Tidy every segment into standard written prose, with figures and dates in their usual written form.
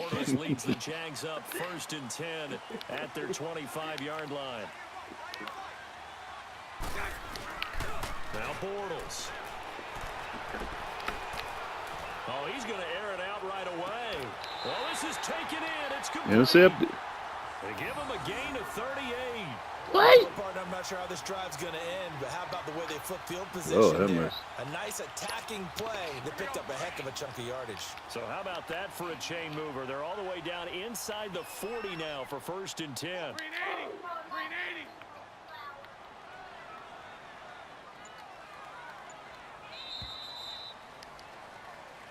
Bortles leads the Jags up 1st and 10 at their 25-yard line. Now Bortles. Oh, he's going to air it out right away. Well, this is taken in. It's complete. Intercepted. They give him a gain of 38. What? I'm not sure how this drive's going to end, but how about the way they flip field position there? A nice attacking play that picked up a heck of a chunk of yardage. So how about that for a chain mover? They're all the way down inside the 40 now for 1st and 10. 380.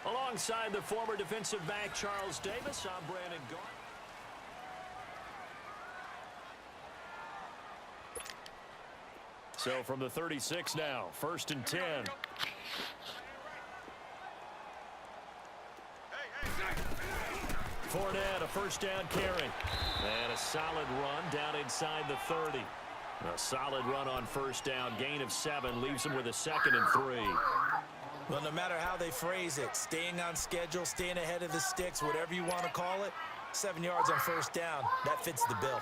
Alongside the former defensive back Charles Davis, I'm Brandon Garner. So from the 36 now, 1st and 10. Fournette, a 1st down carry. And a solid run down inside the 30. A solid run on 1st down. Gain of 7 leaves him with a 2nd and 3. Well, no matter how they phrase it, staying on schedule, staying ahead of the sticks, whatever you want to call it, 7 yards on 1st down, that fits the bill.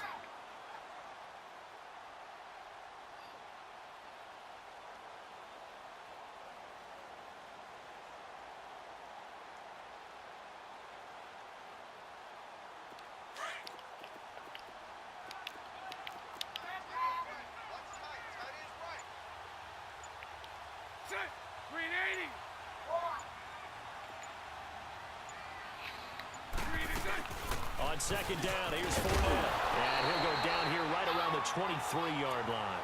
On 2nd down, here's Fournette. And he'll go down here right around the 23-yard line.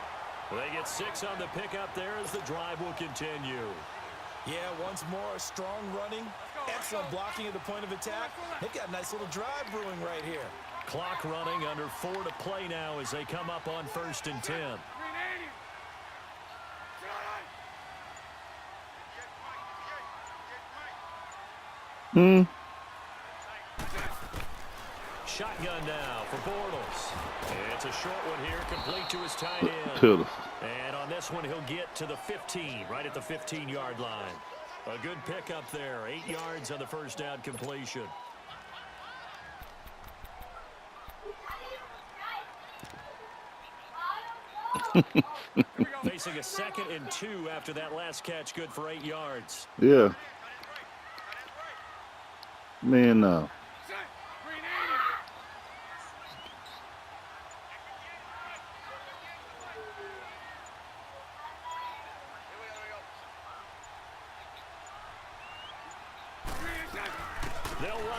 They get 6 on the pickup there as the drive will continue. Yeah, once more, strong running, excellent blocking at the point of attack. They've got a nice little drive brewing right here. Clock running, under 4 to play now as they come up on 1st and 10. Shotgun now for Bortles. It's a short one here, complete to his tight end. And on this one, he'll get to the 15, right at the 15-yard line. A good pickup there, 8 yards on the 1st down completion. Facing a 2nd and 2 after that last catch, good for 8 yards. Yeah. Man, no.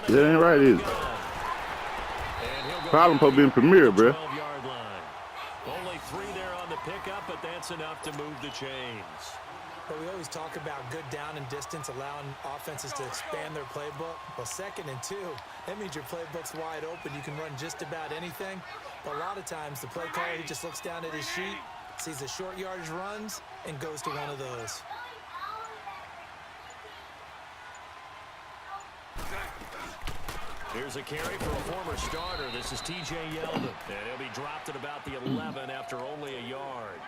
That ain't right, is it? Problem for being premier, bro. Only 3 there on the pickup, but that's enough to move the chains. But we always talk about good down and distance, allowing offenses to expand their playbook. Well, 2nd and 2, that means your playbook's wide open. You can run just about anything. But a lot of times, the play caller, he just looks down at his sheet, sees the short yardage runs, and goes to one of those. Here's a carry for a former starter. This is T.J. Yeldon. And he'll be dropped at about the 11 after only a yard.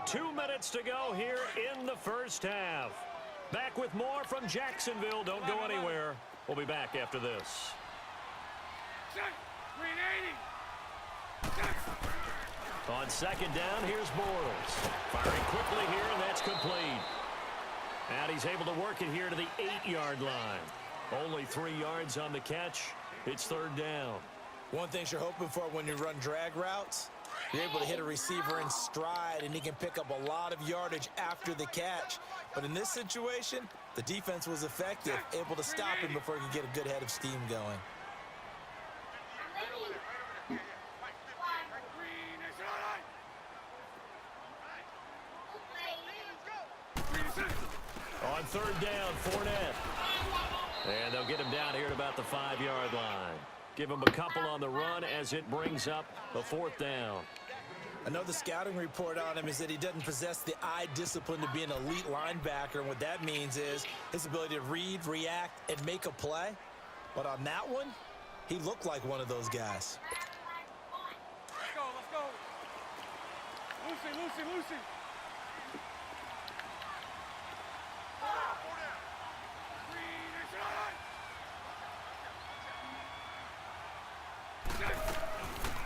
Two minutes to go here in the 1st half. Back with more from Jacksonville. Don't go anywhere. We'll be back after this. On 2nd down, here's Bortles. Firing quickly here, and that's complete. And he's able to work it here to the 8-yard line. Only 3 yards on the catch. It's 3rd down. One thing you're hoping for when you run drag routes, you're able to hit a receiver in stride, and he can pick up a lot of yardage after the catch. But in this situation, the defense was effective, able to stop him before he could get a good head of steam going. On 3rd down, Fournette. And they'll get him down here at about the 5-yard line. Give him a couple on the run as it brings up the 4th down. Another scouting report on him is that he doesn't possess the eye discipline to be an elite linebacker. And what that means is his ability to read, react, and make a play. But on that one, he looked like one of those guys. Let's go, let's go.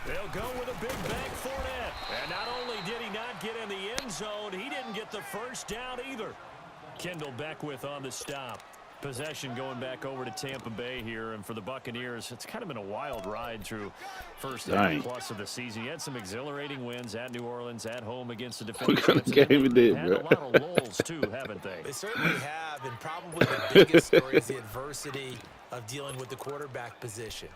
They'll go with a big bang for it. And not only did he not get in the end zone, he didn't get the first down either. Kendall Beckwith on the stop. Possession going back over to Tampa Bay here. And for the Buccaneers, it's kind of been a wild ride through first half plus of the season. You had some exhilarating wins at New Orleans, at home against the defending champs. Game we did, had bro. a lot of lulls, too, haven't they? They certainly have, and probably the biggest story is the adversity of dealing with the quarterback position.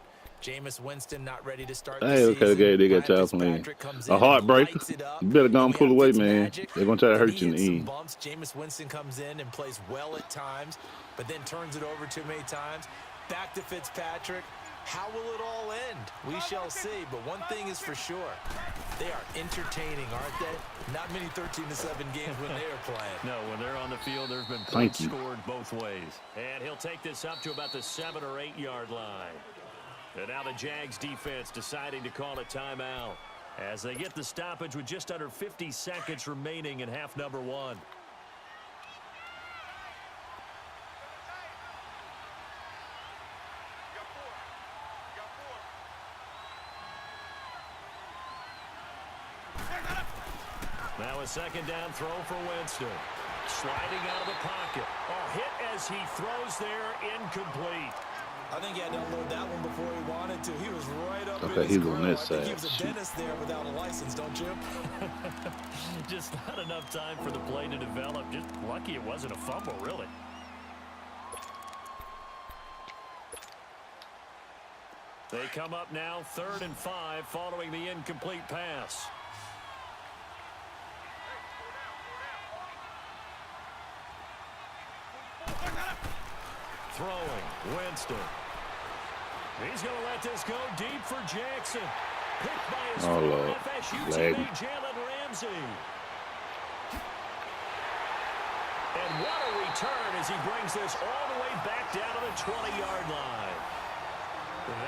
Jameis Winston not ready to start the season. Okay, they got y'all playing. A heartbreaker. You better go and pull away, man. They're going to try to hurt you in the end. Bumps. Jameis Winston comes in and plays well at times, but then turns it over too many times. Back to Fitzpatrick. How will it all end? We shall see, but one thing is for sure. They are entertaining, aren't they? Not many 13-7 games when they are playing. No, when they're on the field, there's been points scored both ways. And he'll take this up to about the 7 or 8 yard line. And now the Jags defense deciding to call a timeout as they get the stoppage with just under 50 seconds remaining in half number 1. Now a second down throw for Winston. Sliding out of the pocket. A hit as he throws there, incomplete. I think he had to unload that one before he wanted to. He was right up in Okay, his he's on this side. He was a dentist there without a license, don't you? Just not enough time for the play to develop. Just lucky it wasn't a fumble, really. They come up now 3rd and 5 following the incomplete pass. Throwing, Winston. He's going to let this go deep for Jackson. Picked by his FSU teammate Jalen Ramsey. And what a return as he brings this all the way back down to the 20-yard line.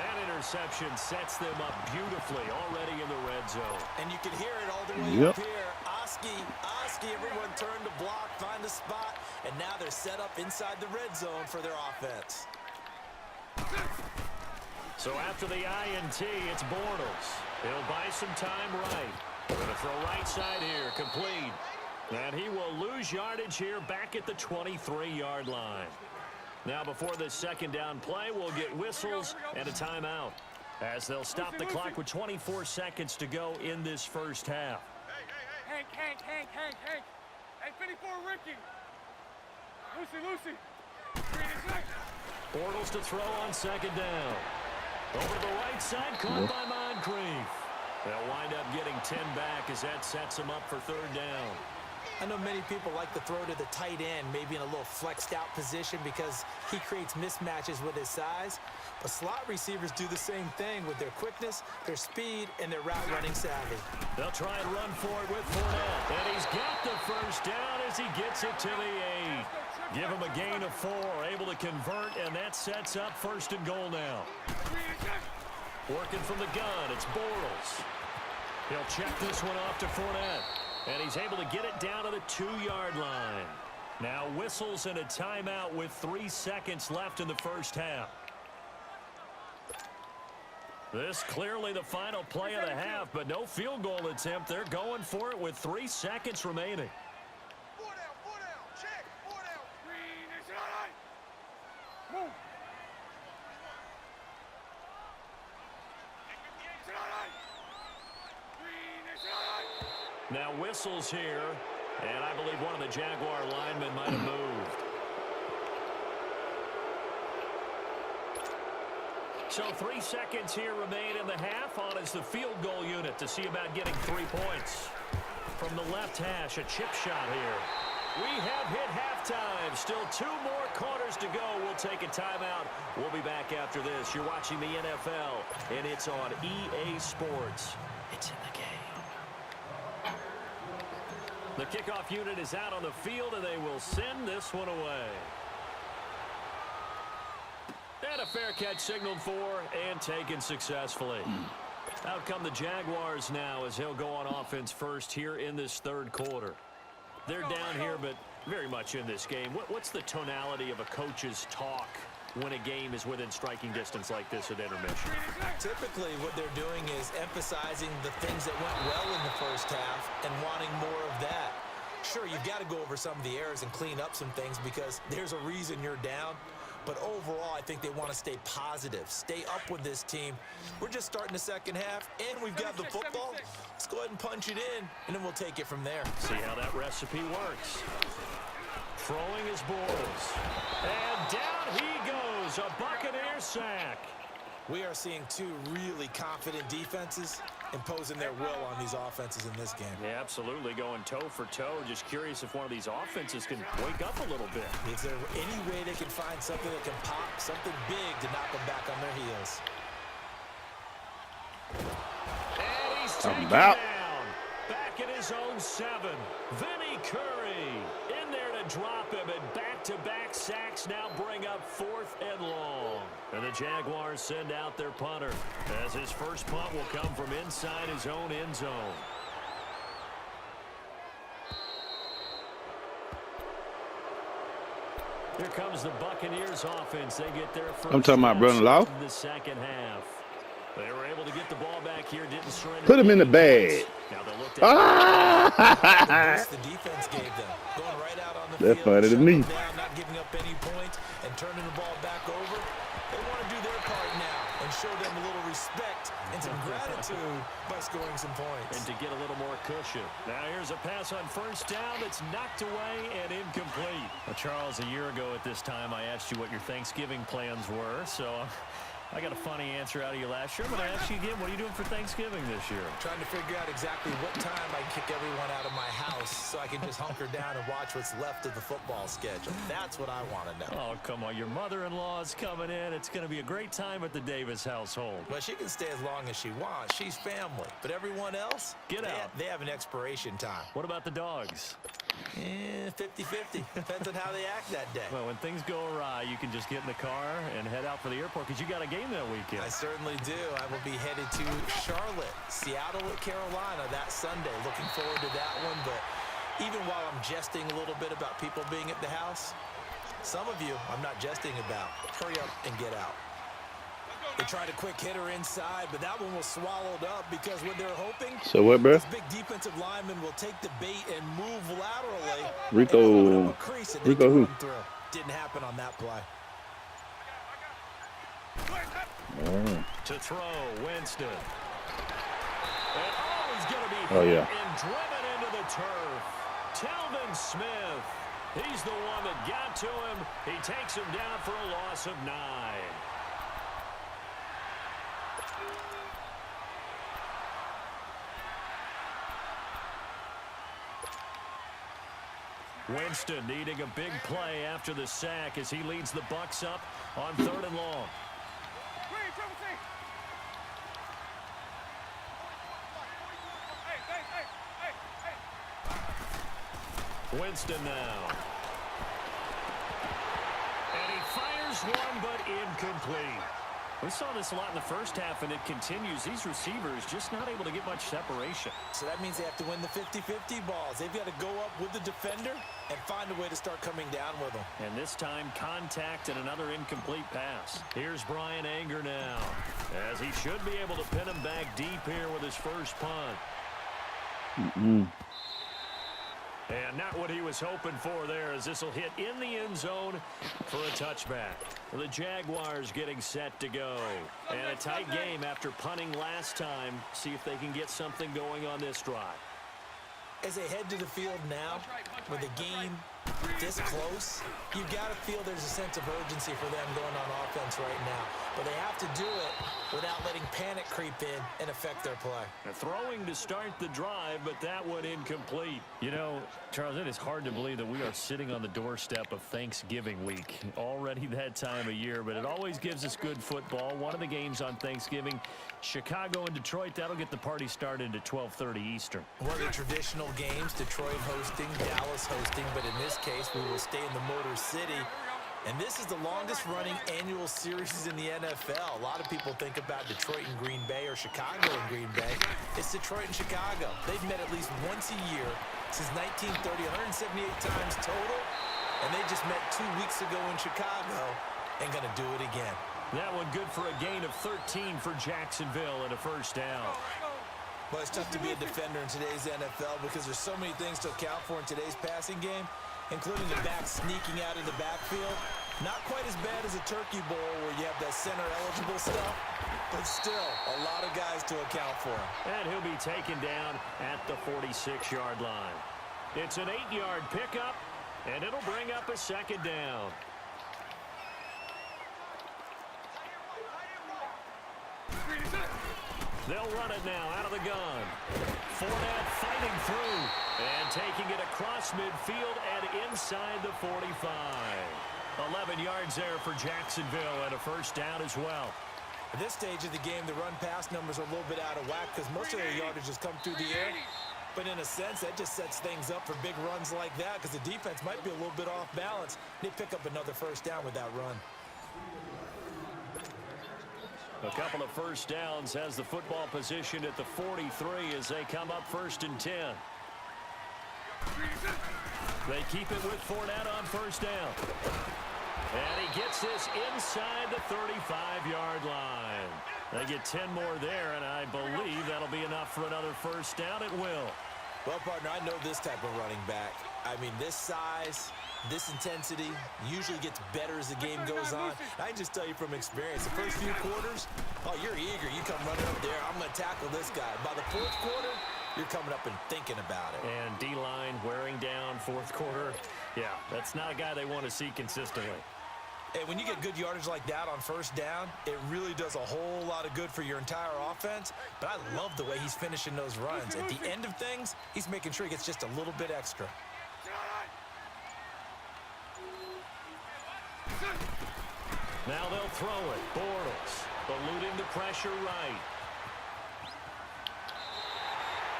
That interception sets them up beautifully already in the red zone. And you can hear it all the way up here. Oski, everyone turned to block, find a spot, and now they're set up inside the red zone for their offense. So after the INT, it's Bortles. He'll buy some time right. Going to throw right side here, complete. And he will lose yardage here back at the 23-yard line. Now before this second down play, we'll get whistles and a timeout as they'll stop the clock with 24 seconds to go in this first half. Hey, 54, Ricky. Lucy. Bortles to throw on second down. Over to the right side, caught by Moncrief. They'll wind up getting 10 back as that sets them up for 3rd down. I know many people like to throw to the tight end, maybe in a little flexed out position because he creates mismatches with his size. But slot receivers do the same thing with their quickness, their speed, and their route running savvy. They'll try and run for it with Fournette. And he's got the first down as he gets it to the 8. Give him a gain of 4, able to convert, and that sets up 1st and goal now. Working from the gun, it's Bortles. He'll check this one off to Fournette. And he's able to get it down to the 2-yard line. Now whistles and a timeout with 3 seconds left in the first half. This clearly the final play of the half, but no field goal attempt. They're going for it with 3 seconds remaining. Now whistles here, and I believe one of the Jaguar linemen might have moved. So 3 seconds here remain in the half. On is the field goal unit to see about getting 3 points. From the left hash, a chip shot here. We have hit halftime. Still 2 more quarters to go. We'll take a timeout. We'll be back after this. You're watching the NFL, and it's on EA Sports. It's in the game. The kickoff unit is out on the field, and they will send this one away. And a fair catch signaled for and taken successfully. Out come the Jaguars now as he'll go on offense first here in this third quarter. They're down here, but very much in this game. What's the tonality of a coach's talk when a game is within striking distance like this at intermission? Typically, what they're doing is emphasizing the things that went well in the first half and wanting more of that. Sure, you've got to go over some of the errors and clean up some things because there's a reason you're down. But overall, I think they want to stay positive, stay up with this team. We're just starting the second half, and we've got the football. Let's go ahead and punch it in, and then we'll take it from there. See how that recipe works. Throwing his Bortles. And down he goes, a Buccaneer sack. We are seeing two really confident defenses imposing their will on these offenses in this game. Yeah, absolutely, going toe for toe. Just curious if one of these offenses can wake up a little bit. Is there any way they can find something that can pop, something big to knock them back on their heels? And he's taken down. Back at his own 7. Vinny Curry in there to drop him, and back-to-back sacks now bring up 4th and long. And the Jaguars send out their punter as his first punt will come from inside his own end zone. Here comes the Buccaneers offense. They get their first. I'm talking about Brun-Law. The second half. They were able to get the ball back here. Didn't surrender. Put him in the bag. Now they looked at the defense gave them. Going right out on the That's field. funny to me. Down, not giving up any points and turning the ball back over. They want to do their part now and show them a little respect and some gratitude by scoring some points. And to get a little more cushion. Now here's a pass on first down that's knocked away and incomplete. Well, Charles, a year ago at this time, I asked you what your Thanksgiving plans were, so I got a funny answer out of you last year. I'm going to ask you again, what are you doing for Thanksgiving this year? Trying to figure out exactly what time I can kick everyone out of my house so I can just hunker down and watch what's left of the football schedule. That's what I want to know. Oh, come on. Your mother-in-law is coming in. It's going to be a great time at the Davis household. Well, she can stay as long as she wants. She's family. But everyone else, get out. They have an expiration time. What about the dogs? 50-50. Depends on how they act that day. Well, when things go awry, you can just get in the car and head out for the airport because you got a game that weekend. I certainly do. I will be headed to Charlotte, Seattle at Carolina that Sunday. Looking forward to that one. But even while I'm jesting a little bit about people being at the house, some of you I'm not jesting about. Hurry up and get out. They tried a quick hitter inside, but that one was swallowed up because when they're hoping, so what, bro? this big defensive lineman will take the bait and move laterally. Rico who? Didn't happen on that play. Oh. To throw, Winston. And he's going to be hit and driven into the turf. Telvin Smith. He's the one that got to him. He takes him down for a loss of 9. Winston needing a big play after the sack as he leads the Bucs up on 3rd and long. Winston now. And he fires one, but incomplete. We saw this a lot in the first half, and it continues. These receivers just not able to get much separation. So that means they have to win the 50-50 balls. They've got to go up with the defender and find a way to start coming down with them. And this time, contact and another incomplete pass. Here's Brian Anger now, as he should be able to pin him back deep here with his first punt. And not what he was hoping for there, as this will hit in the end zone for a touchback. The Jaguars getting set to go. And a tight game after punting last time. See if they can get something going on this drive. As they head to the field now, with the game this close, you've got to feel there's a sense of urgency for them going on offense right now. But they have to do it without letting panic creep in and affect their play. Throwing to start the drive, but that one incomplete. You know, Charles, it is hard to believe that we are sitting on the doorstep of Thanksgiving week. Already that time of year, but it always gives us good football. One of the games on Thanksgiving, Chicago and Detroit, that'll get the party started at 12:30 Eastern. One of the traditional games, Detroit hosting, Dallas hosting, but in this case, we will stay in the Motor City And this is the longest-running annual series in the NFL. A lot of people think about Detroit and Green Bay or Chicago and Green Bay. It's Detroit and Chicago. They've met at least once a year since 1930, 178 times total. And they just met 2 weeks ago in Chicago and going to do it again. That one good for a gain of 13 for Jacksonville and a first down. Well, it's tough to be a defender in today's NFL because there's so many things to account for in today's passing game, including the back sneaking out of the backfield. Not quite as bad as a turkey bowl where you have that center-eligible stuff, but still a lot of guys to account for. And he'll be taken down at the 46-yard line. It's an 8-yard pickup, and it'll bring up a second down. They'll run it now out of the gun. Fournette fighting through and taking it across midfield and inside the 45. 11 yards there for Jacksonville and a first down as well. At this stage of the game, the run-pass numbers are a little bit out of whack because most of their yardage has come through the air. But in a sense, that just sets things up for big runs like that because the defense might be a little bit off balance. They pick up another first down with that run. A couple of first downs has the football position at the 43 as they come up 1st and 10. They keep it with Fournette on first down. And he gets this inside the 35-yard line. They get 10 more there, and I believe that'll be enough for another first down. It will. Well, partner, I know this type of running back. I mean, this size, this intensity usually gets better as the game goes on. I can just tell you from experience, the first few quarters, oh, you're eager. You come running up there, I'm going to tackle this guy. By the fourth quarter, you're coming up and thinking about it. And D-line wearing down fourth quarter. Yeah, that's not a guy they want to see consistently. And when you get good yardage like that on first down, it really does a whole lot of good for your entire offense. But I love the way he's finishing those runs. At the end of things, he's making sure he gets just a little bit extra. Now they'll throw it. Bortles eluding the pressure right.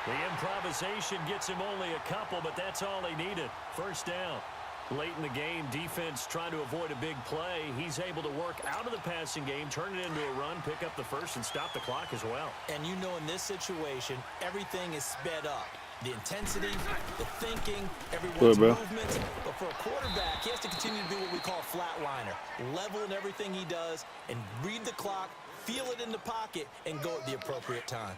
The improvisation gets him only a couple, but that's all he needed. First down. Late in the game, defense trying to avoid a big play. He's able to work out of the passing game, turn it into a run, pick up the first, and stop the clock as well. And you know in this situation, everything is sped up. The intensity, the thinking, everyone's movements. But for a quarterback, he has to continue to be what we call a flatliner. Level in everything he does and read the clock, feel it in the pocket, and go at the appropriate time.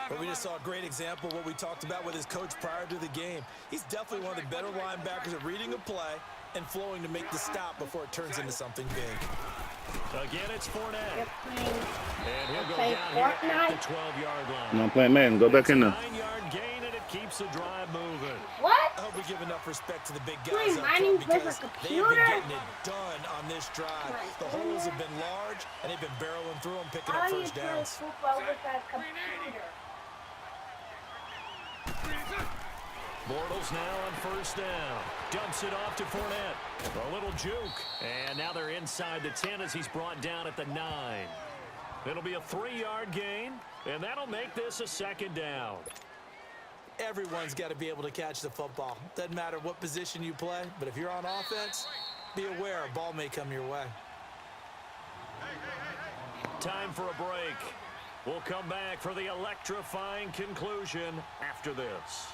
But we just saw a great example of what we talked about with his coach prior to the game. He's definitely one of the better linebackers at reading a play and flowing to make the stop before it turns into something big. Again, it's Fournette. And he'll go down here at the 12-yard line. I'm playing Madden. Go back in there. 9-yard gain, and it keeps the drive moving. What? I hope we give enough respect to the big guys Wait, up mining front with a because they have been computer? getting it done on this drive. The holes have been large, and they've been barreling through them, picking up How do you first play downs. football with a computer? Bortles now on first down. Dumps it off to Fournette. A little juke. And now they're inside the 10 as he's brought down at the 9. It'll be a 3-yard gain, and that'll make this a second down. Everyone's got to be able to catch the football. Doesn't matter what position you play, but if you're on offense, be aware a ball may come your way. Time for a break. We'll come back for the electrifying conclusion after this.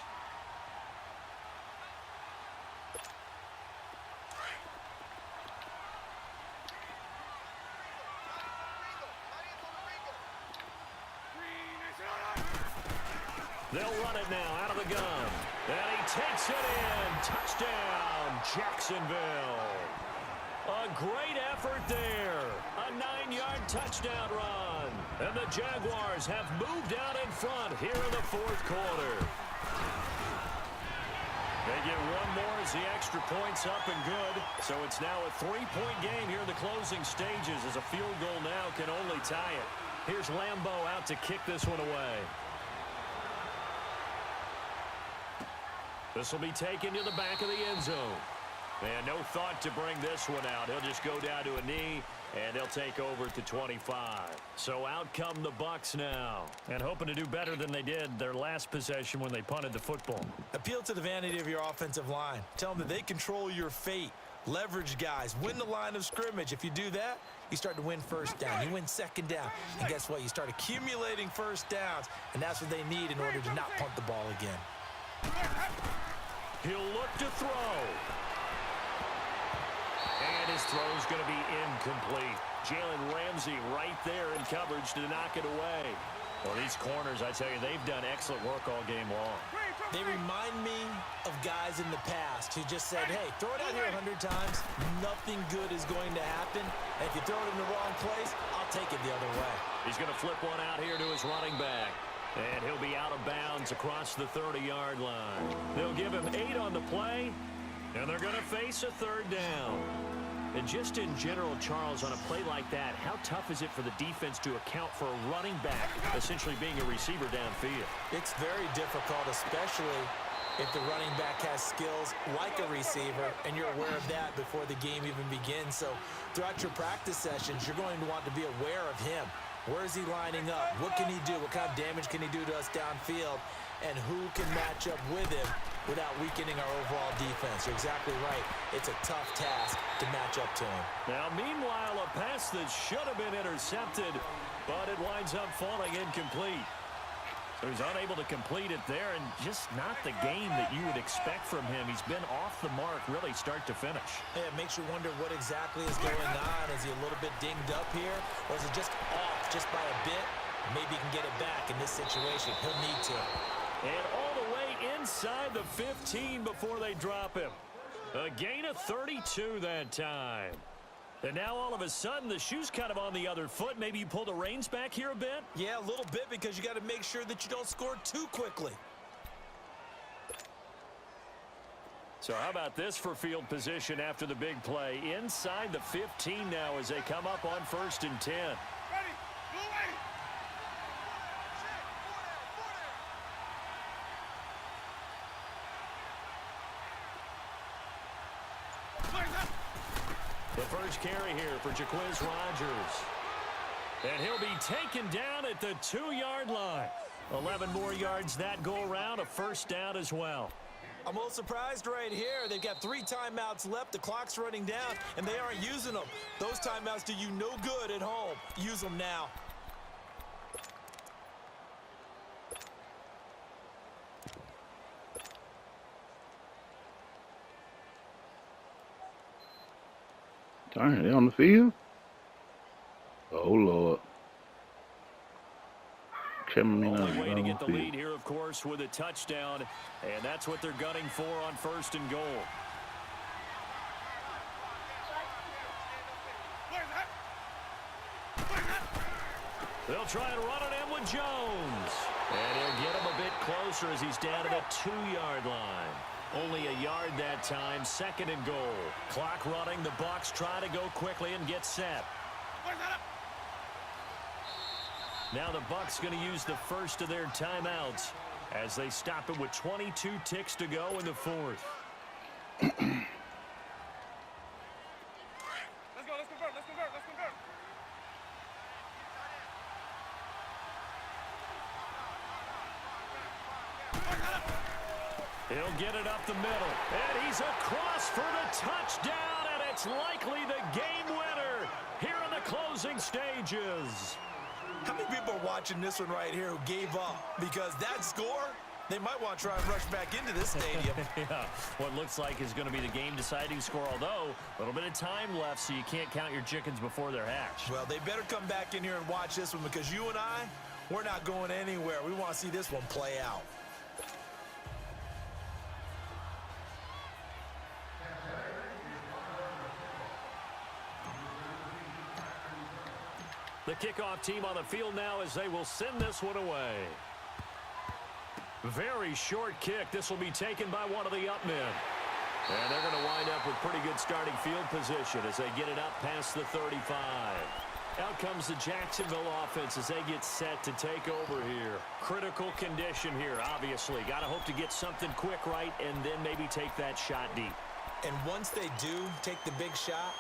They'll run it now out of the gun. And he takes it in. Touchdown, Jacksonville. A great effort there. A 9-yard touchdown run. And the Jaguars have moved out in front here in the fourth quarter. They get one more as the extra point's up and good. So it's now a 3-point game here in the closing stages as a field goal now can only tie it. Here's Lambeau out to kick this one away. This will be taken to the back of the end zone. And no thought to bring this one out. He'll just go down to a knee, and they'll take over at the 25. So out come the Bucs now. And hoping to do better than they did their last possession when they punted the football. Appeal to the vanity of your offensive line. Tell them that they control your fate. Leverage guys, win the line of scrimmage. If you do that, you start to win first down. You win second down. And guess what? You start accumulating first downs, and that's what they need in order to not punt the ball again. He'll look to throw. And his throw's going to be incomplete. Jalen Ramsey right there in coverage to knock it away. Well, these corners, I tell you, they've done excellent work all game long. They remind me of guys in the past who just said, hey, throw it out here 100 times. Nothing good is going to happen. And if you throw it in the wrong place, I'll take it the other way. He's going to flip one out here to his running back. And he'll be out of bounds across the 30-yard line. They'll give him 8 on the play, and they're going to face a third down. And just in general, Charles, on a play like that, how tough is it for the defense to account for a running back essentially being a receiver downfield? It's very difficult, especially if the running back has skills like a receiver, and you're aware of that before the game even begins. So throughout your practice sessions, you're going to want to be aware of him. Where is he lining up? What can he do? What kind of damage can he do to us downfield? And who can match up with him without weakening our overall defense? You're exactly right. It's a tough task to match up to him. Now, meanwhile, a pass that should have been intercepted, but it winds up falling incomplete. So he's unable to complete it there, and just not the game that you would expect from him. He's been off the mark really start to finish. Yeah, it makes you wonder what exactly is going on. Is he a little bit dinged up here, or is it just off just by a bit? Maybe he can get it back in this situation. He'll need to. And all the way inside the 15 before they drop him. A gain of 32 that time. And now all of a sudden the shoe's kind of on the other foot. Maybe you pull the reins back here a bit? Yeah, a little bit, because you got to make sure that you don't score too quickly. So how about this for field position after the big play? Inside the 15 now as they come up on 1st and 10. Ready, go away. The first carry here for Jaquiz Rogers. And he'll be taken down at the 2-yard line. 11 more yards that go around, a first down as well. I'm a little surprised right here. They've got 3 timeouts left. The clock's running down, and they aren't using them. Those timeouts do you no good at home. Use them now. Darn, they on the field? Oh, Lord. Only way to get the lead here, of course, with a touchdown, and that's what they're gunning for on 1st and goal. They'll try and run it in with Jones. And he'll get him a bit closer as he's down at a 2-yard line. Only a yard that time, 2nd and goal. Clock running, the Bucs try to go quickly and get set. Now the Bucs going to use the first of their timeouts as they stop it with 22 ticks to go in the 4th. Let's go, let's convert, let's convert, let's convert. He'll get it up the middle, and he's across for the touchdown, and it's likely the game winner here in the closing stages. How many people are watching this one right here who gave up? Because that score, they might want to try and rush back into this stadium. Yeah, what looks like is going to be the game-deciding score, although a little bit of time left, so you can't count your chickens before they're hatched. Well, they better come back in here and watch this one, because you and I, we're not going anywhere. We want to see this one play out. The kickoff team on the field now as they will send this one away. Very short kick. This will be taken by one of the up men. And they're going to wind up with pretty good starting field position as they get it up past the 35. Out comes the Jacksonville offense as they get set to take over here. Critical condition here, obviously. Got to hope to get something quick right and then maybe take that shot deep. And once they do take the big shot,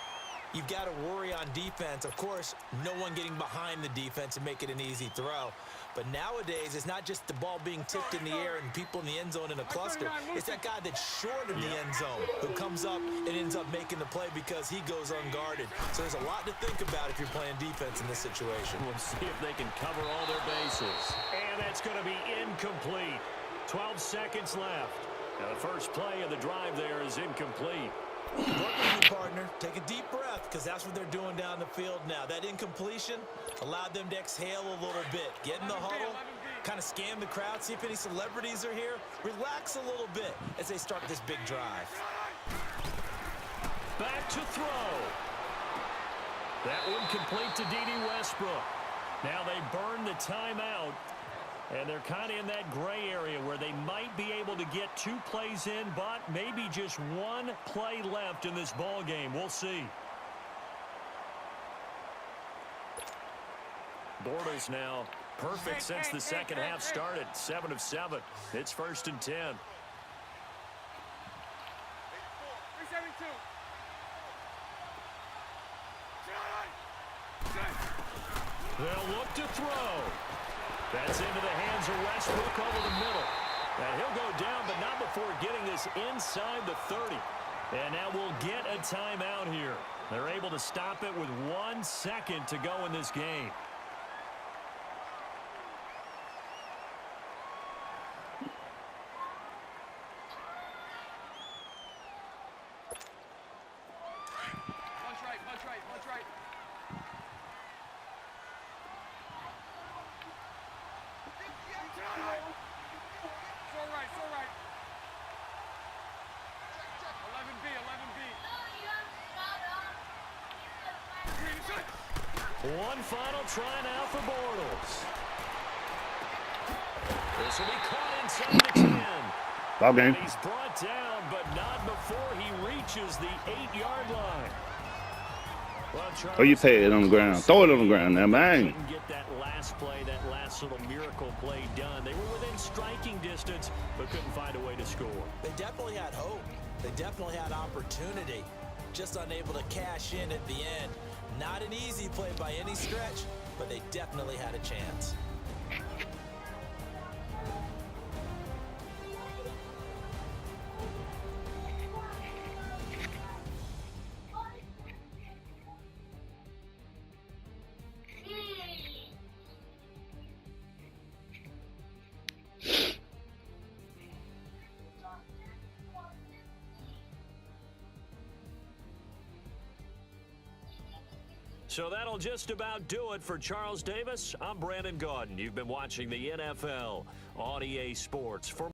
You've got to worry on defense. Of course, no one getting behind the defense and make it an easy throw. But nowadays, it's not just the ball being tipped in the air and people in the end zone in a cluster. It's that guy that's short of the end zone who comes up and ends up making the play because he goes unguarded. So there's a lot to think about if you're playing defense in this situation. We'll see if they can cover all their bases. And that's going to be incomplete. 12 seconds left. Now the first play of the drive there is incomplete. Work with you, partner. Take a deep breath, because that's what they're doing down the field now. That incompletion allowed them to exhale a little bit. Get in the huddle, kind of scan the crowd, see if any celebrities are here. Relax a little bit as they start this big drive. Back to throw. That one complete to D.D. Westbrook. Now they burn the timeout. And they're kind of in that gray area where they might be able to get 2 plays in, but maybe just 1 play left in this ball game. We'll see. Bortles now perfect since the second half started. 7 of 7. It's 1st and 10. 372. They'll look to throw. That's into the hands of Westbrook over the middle. And he'll go down, but not before getting this inside the 30. And now we'll get a timeout here. They're able to stop it with 1 second to go in this game. Punch right. So right. 11B. One final try now for Bortles. This will be caught inside the 10. Ball game. And he's brought down, but not before he reaches the 8-yard line. Well, Oh, you pay it on the ground. Throw it on the ground now, man. Couldn't get that last play, that last little miracle play done. They were within striking distance, but couldn't find a way to score. They definitely had hope. They definitely had opportunity. Just unable to cash in at the end. Not an easy play by any stretch, but they definitely had a chance. So that'll just about do it for Charles Davis. I'm Brandon Gaudin. You've been watching the NFL on EA Sports. For